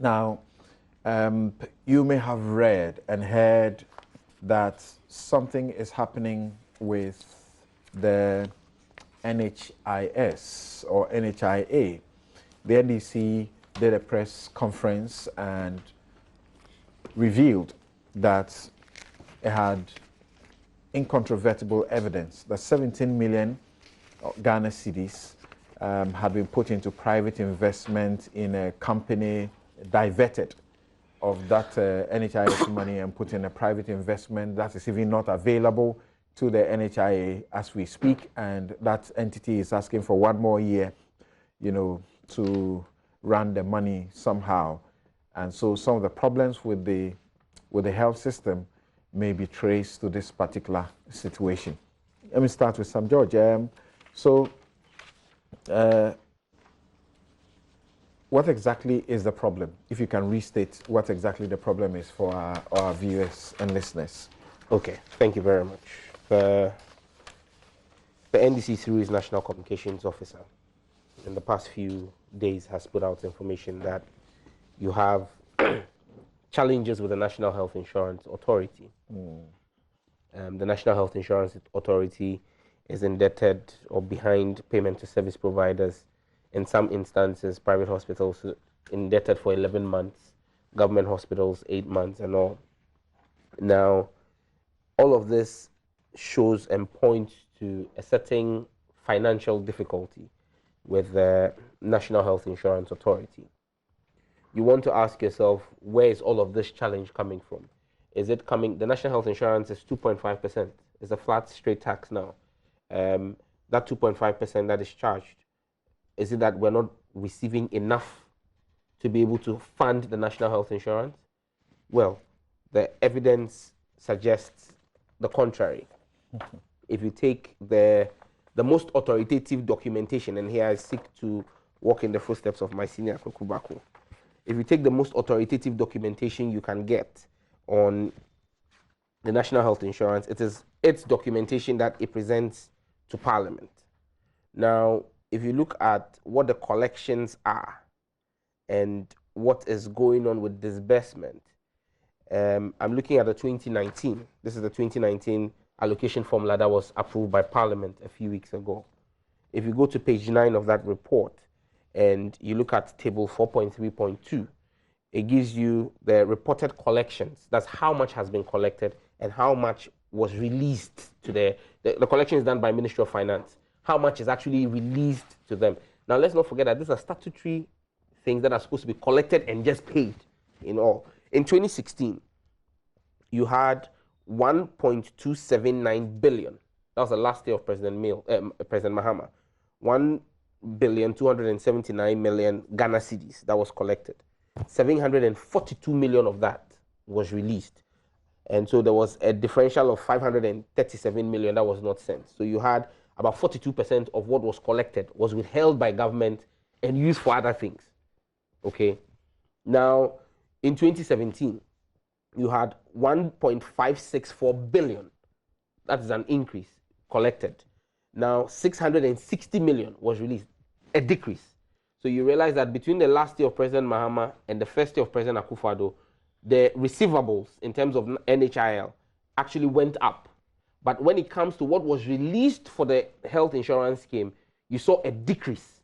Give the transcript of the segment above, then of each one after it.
Now, you may have read and heard that something is happening with the NHIS or NHIA. The NDC did a press conference and revealed that it had incontrovertible evidence that 17 million Ghana cedis had been put into private investment in a company diverted of that NHIS money and put in a private investment that is even not available to the NHIA as we speak, and that entity is asking for 1 more year, to run the money somehow. And so some of the problems with the health system may be traced to this particular situation. Let me start with Sam George. What exactly is the problem? If you can restate what exactly the problem is for our viewers and listeners. Okay, thank you very much. The NDC, through its National Communications Officer, in the past few days has put out information that you have challenges with the National Health Insurance Authority. The National Health Insurance Authority is indebted or behind payment to service providers. In some instances, private hospitals indebted for 11 months, government hospitals 8 months and all. Now, all of this shows and points to a certain financial difficulty with the National Health Insurance Authority. You want to ask yourself, where is all of this challenge coming from? Is it coming, the National Health Insurance is 2.5%. It's a flat straight tax now. That 2.5% that is charged, is it that we're not receiving enough to be able to fund the National Health Insurance? Well, the evidence suggests the contrary. If you take the most authoritative documentation, and here I seek to walk in the footsteps of my senior Kokubako, if you take the most authoritative documentation you can get on the National Health Insurance, it is its documentation that it presents to Parliament. Now, if you look at what the collections are and what is going on with disbursement, I'm looking at the 2019. This is the 2019 allocation formula that was approved by Parliament a few weeks ago. If you go to page 9 of that report and you look at table 4.3.2, it gives you the reported collections. That's how much has been collected and how much was released to the collection is done by Ministry of Finance. How much is actually released to them. Now, let's not forget that these are statutory things that are supposed to be collected and just paid in all. In 2016, you had 1.279 billion. That was the last year of President Mahama. 1,279,000,000 Ghana cedis that was collected. 742 million of that was released. And so there was a differential of 537 million that was not sent. So you had about 42% of what was collected was withheld by government and used for other things. Okay. Now, in 2017, you had 1.564 billion. That is an increase collected. Now, 660 million was released, a decrease. So you realize that between the last year of President Mahama and the first year of President Akufo-Addo, the receivables in terms of NHIL actually went up. But when it comes to what was released for the health insurance scheme, you saw a decrease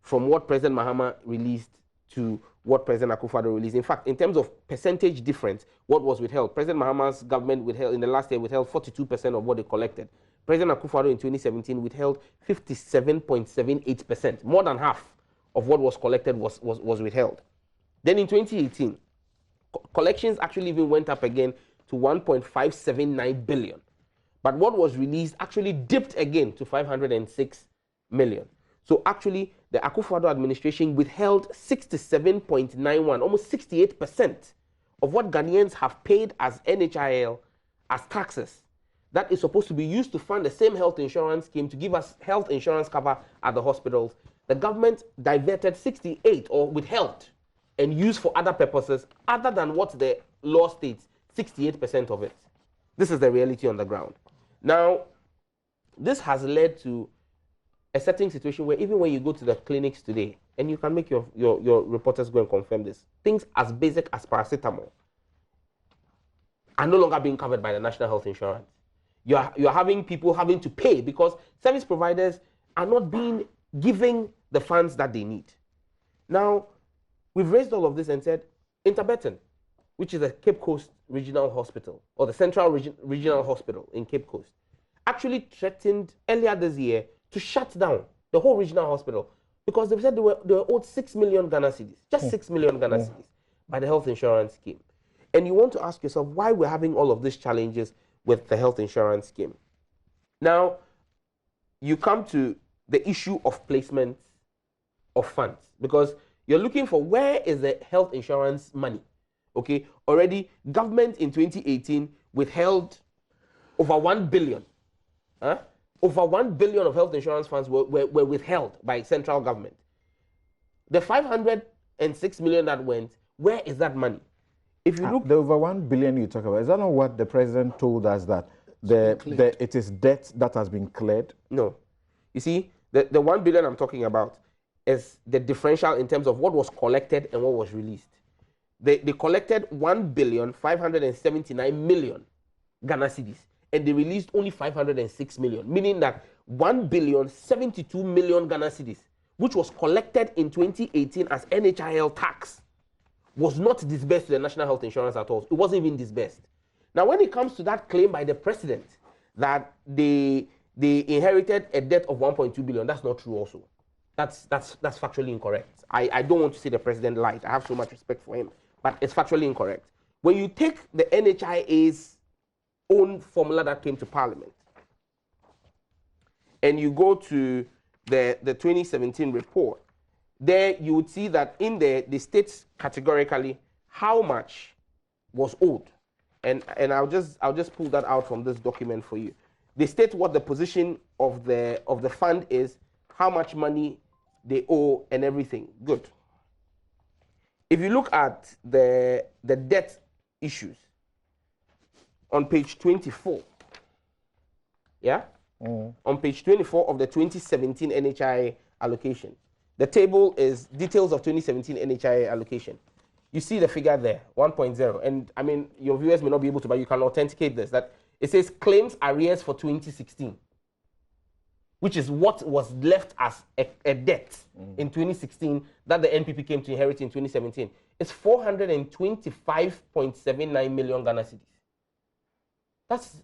from what President Mahama released to what President Akufo-Addo released. In fact, in terms of percentage difference, what was withheld, President Mahama's government withheld in the last year withheld 42% of what they collected. President Akufo-Addo in 2017 withheld 57.78%, more than half of what was collected was withheld. Then in 2018, collections actually even went up again to 1.579 billion. But what was released actually dipped again to 506 million. So actually, the Akufo-Addo administration withheld 67.91, almost 68% of what Ghanaians have paid as NHIL, as taxes. That is supposed to be used to fund the same health insurance scheme to give us health insurance cover at the hospitals. The government diverted 68 or withheld and used for other purposes other than what the law states, 68% of it. This is the reality on the ground. Now, this has led to a certain situation where even when you go to the clinics today, and you can make your reporters go and confirm this, things as basic as paracetamol are no longer being covered by the National Health Insurance. You're having people having to pay because service providers are not being given the funds that they need. Now, we've raised all of this and said, Indebtedness, which is a Cape Coast Regional Hospital, or the Central Regional Hospital in Cape Coast, actually threatened earlier this year to shut down the whole regional hospital because they said they were owed 6 million Ghana cedis, just 6 million Ghana cedis by the health insurance scheme. And you want to ask yourself why we're having all of these challenges with the health insurance scheme. Now, you come to the issue of placement of funds because you're looking for where is the health insurance money. Okay, already government in 2018 withheld over 1 billion. Over 1 billion of health insurance funds were withheld by central government. The 506 million that went, where is that money? If you look, the over 1 billion you talk about, is that not what the president told us that it is debt that has been cleared? No. You see, the 1 billion I'm talking about is the differential in terms of what was collected and what was released. They collected 1,579,000,000 Ghana cedis, and they released only 506 million, meaning that 1,072,000,000 Ghana cedis, which was collected in 2018 as NHIL tax, was not disbursed to the National Health Insurance at all. It wasn't even disbursed. Now, when it comes to that claim by the president that they inherited a debt of 1.2 billion, that's not true also. That's factually incorrect. I don't want to say the president lied. I have so much respect for him, but it's factually incorrect. When you take the NHIA's own formula that came to Parliament, and you go to the 2017 report, there you would see that in there, the states categorically how much was owed. And I'll just pull that out from this document for you. They state what the position of the fund is, how much money they owe and everything. Good. If you look at the debt issues on page 24, yeah? On page 24 of the 2017 NHI allocation, the table is details of 2017 NHI allocation. You see the figure there, 1.0. And I mean, your viewers may not be able to, but you can authenticate this, that it says claims arrears for 2016, which is what was left as a debt in 2016 that the NPP came to inherit in 2017. It's 425.79 million Ghana cedis. That's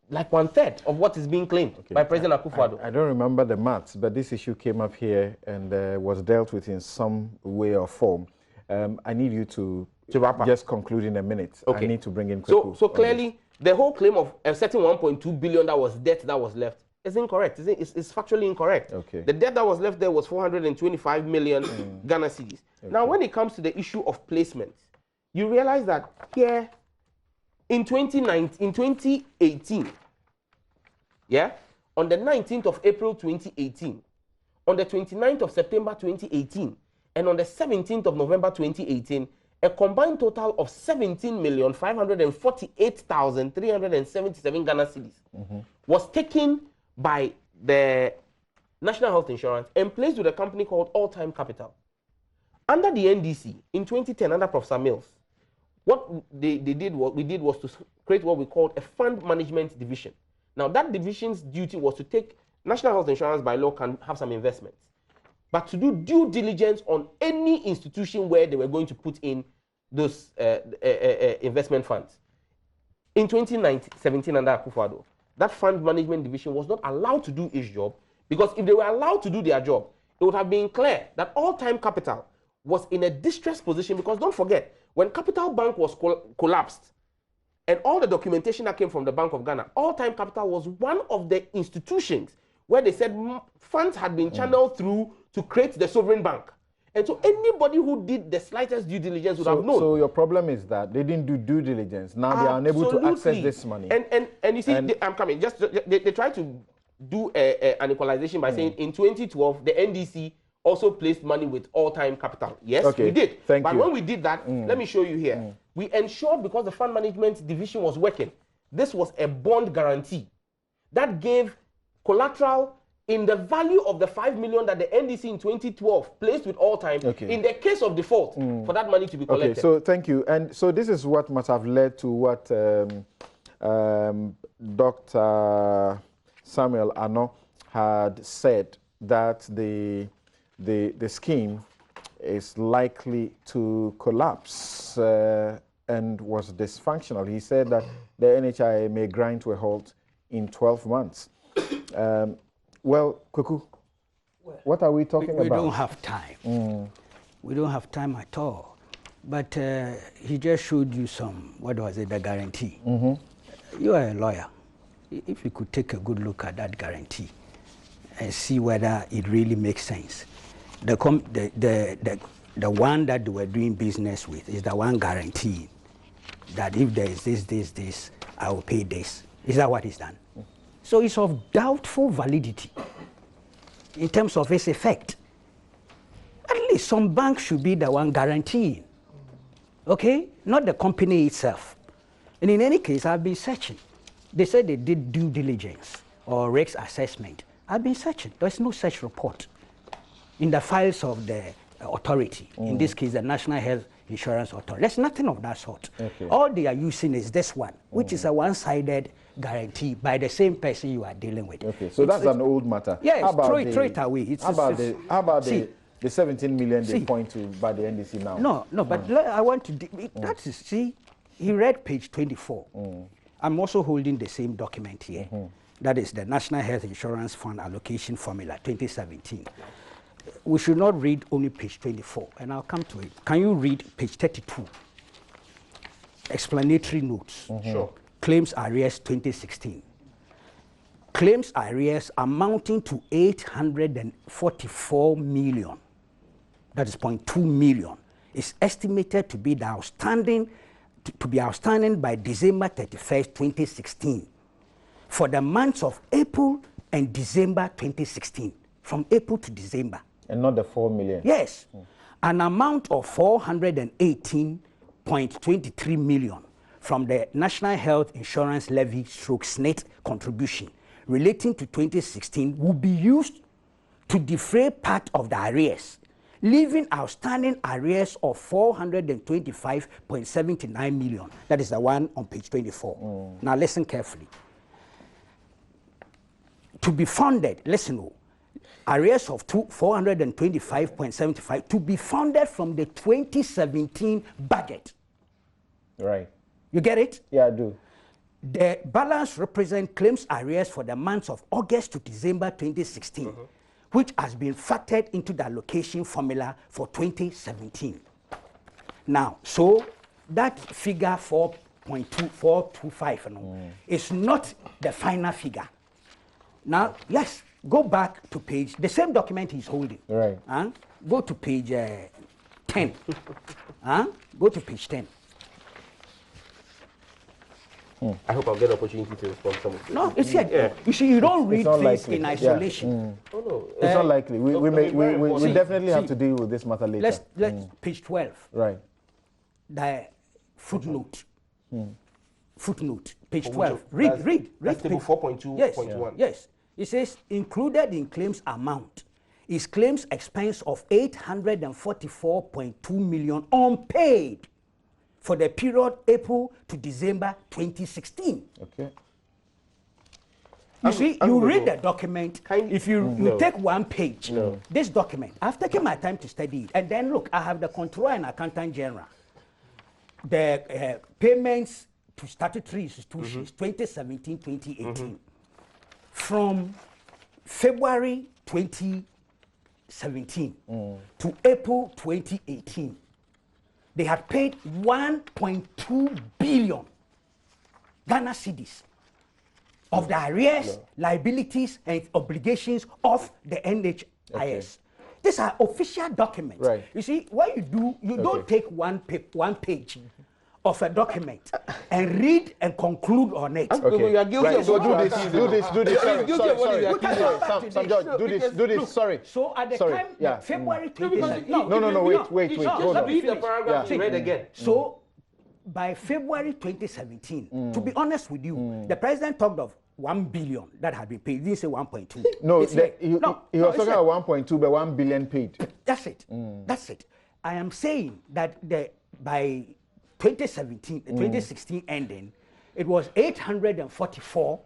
like 1/3 of what is being claimed by President Akufo-Addo. I don't remember the maths, but this issue came up here and was dealt with in some way or form. I need you to wrap up. Just conclude in a minute. Okay. I need to bring in Kweku. So clearly, the whole claim of a certain 1.2 billion that was debt that was left is incorrect. It's factually incorrect. Okay. The debt that was left there was 425 million Ghana cedis. Okay. Now, when it comes to the issue of placements, you realize that here in 2018, yeah, on the 19th of April 2018, on the 29th of September 2018, and on the 17th of November 2018, a combined total of 17,548,377 Ghana cedis was taken by the National Health Insurance and placed with a company called All Time Capital. Under the NDC, in 2010, under Professor Mills, what we did was to create what we called a fund management division. Now, that division's duty was to take National Health Insurance by law can have some investments, but to do due diligence on any institution where they were going to put in those investment funds. In 2017, under Akufo-Addo, that fund management division was not allowed to do its job, because if they were allowed to do their job, it would have been clear that All Time Capital was in a distressed position, because don't forget, when Capital Bank was collapsed, and all the documentation that came from the Bank of Ghana, All Time Capital was one of the institutions where they said funds had been channeled through to create the sovereign bank. And so anybody who did the slightest due diligence would have known. So your problem is that they didn't do due diligence. Now they are unable to access this money. And you see, I'm coming. They try to do an equalization by saying in 2012, the NDC also placed money with All Time Capital. Yes, we did. But when we did that, let me show you here. We ensured, because the fund management division was working, this was a bond guarantee that gave collateral in the value of the 5 million that the NDC in 2012 placed with All Time in the case of default for that money to be collected. Okay, so thank you. And so this is what must have led to what Dr. Samuel Ano had said, that the scheme is likely to collapse and was dysfunctional. He said that the NHI may grind to a halt in 12 months. Well, Kuku, what are we talking about? We don't have time. We don't have time at all. But he just showed you some, what was it, the guarantee. You are a lawyer. If you could take a good look at that guarantee and see whether it really makes sense. The one that they were doing business with is the one guaranteeing that if there is this, I will pay this. Is that what is done? So it's of doubtful validity in terms of its effect. At least some bank should be the one guaranteeing, okay? Not the company itself. And in any case, I've been searching. They said they did due diligence or risk assessment. I've been searching. There's no such report in the files of the authority, in this case, the National Health Insurance Authority. There's nothing of that sort. Okay. All they are using is this one, which is a one-sided guarantee by the same person you are dealing with. Okay, so that's an old matter. Yes, throw it away. How about the 17 million they point to by the NDC now? No, but I want to, that is, see, he read page 24. I'm also holding the same document here. That is the National Health Insurance Fund Allocation Formula 2017. We should not read only page 24, and I'll come to it. Can you read page 32? Explanatory notes. Sure. Claims arrears 2016. Claims arrears amounting to 844 million. That is 0.2 million. Is estimated to be the outstanding by December 31st, 2016, for the months of April and December 2016, from April to December. And not the 4 million? Yes. An amount of 418.23 million from the National Health Insurance Levy /SNIT contribution relating to 2016 will be used to defray part of the arrears, leaving outstanding arrears of 425.79 million. That is the one on page 24. Now listen carefully. To be funded, listen, arrears of 425.75 to be funded from the 2017 budget. Right. You get it? Yeah, I do. The balance represents claims arrears for the months of August to December 2016, which has been factored into the allocation formula for 2017. Now, so that figure 4.2425 is not the final figure. Now, yes, go back to page, the same document he's holding. Right. Go to page 10. Go to page 10. I hope I'll get an opportunity to respond to some of this. No, it's here. Yeah. You see, you don't read things in isolation. Oh, no. It's not likely. We definitely have to deal with this matter later. Let's page 12. Right. The footnote. Footnote, page 12. Read. That's table 4.2.1. Yes. Yes. It says, included in claims amount is claims expense of 844.2 million unpaid for the period April to December 2016. Okay. You see, you read the document. If you take one page, this document, I've taken my time to study it. And then look, I have the Controller and Accountant General. The payments to statutory institutions, 2017-2018. From February 2017 to April 2018, they had paid 1.2 billion Ghana cedis of the arrears, liabilities, and obligations of the NHIS. Okay. These are official documents. Right. You see, what you do, you don't take one page of a document and read and conclude on it. Okay. You are guilty of so what do this. Sorry. Do this. Sorry. So at the time, February 2017. No, wait. Hold on. Read the paragraph you read again. So by February 2017, to be honest with you, the president talked of 1 billion that had been paid. He didn't say 1.2. No, He said- he was talking about 1.2, but 1 billion paid. That's it. That's it. I am saying that by 2017, 2016 ending, it was 844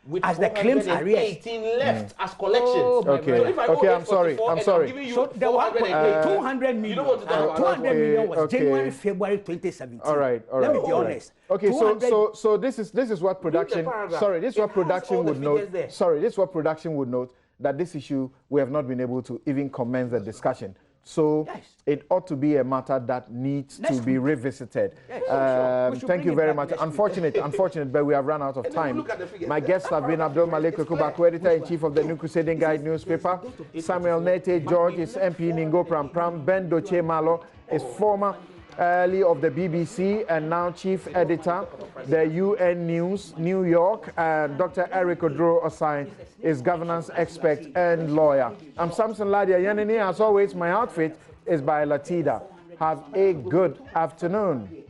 With as the claims arrears. 18 left as collections. Oh, my Okay. brother. So if I Okay, owe I'm sorry. 844 I'm and sorry. giving you So the 200 million. You don't want to talk about 200 million was Okay. January, February 2017. All right, all right. Let me be all right. honest. Okay, 200 so this is what production. paragraph. Sorry, this is what It has all production the would note. figures there. Sorry, this is what production would note, that this issue we have not been able to even commence the discussion. So Yes. it ought to be a matter that needs Next to be week. revisited. Yes, sure. We should Thank bring you it very back much. next week. Unfortunate, but we have run out of And then we time. look at the figures. My guests have been Abdul Malik Okubaku, editor-in-chief of the New Crusading Guide newspaper, Samuel Nete George is MP Ningo Pram, Ben Doche Malo is former early of the BBC and now chief editor, the UN News, New York, and Dr. Eric Oduro Osai is governance expert and lawyer. I'm Samson Ladia Yanini. As always, my outfit is by Latida. Have a good afternoon.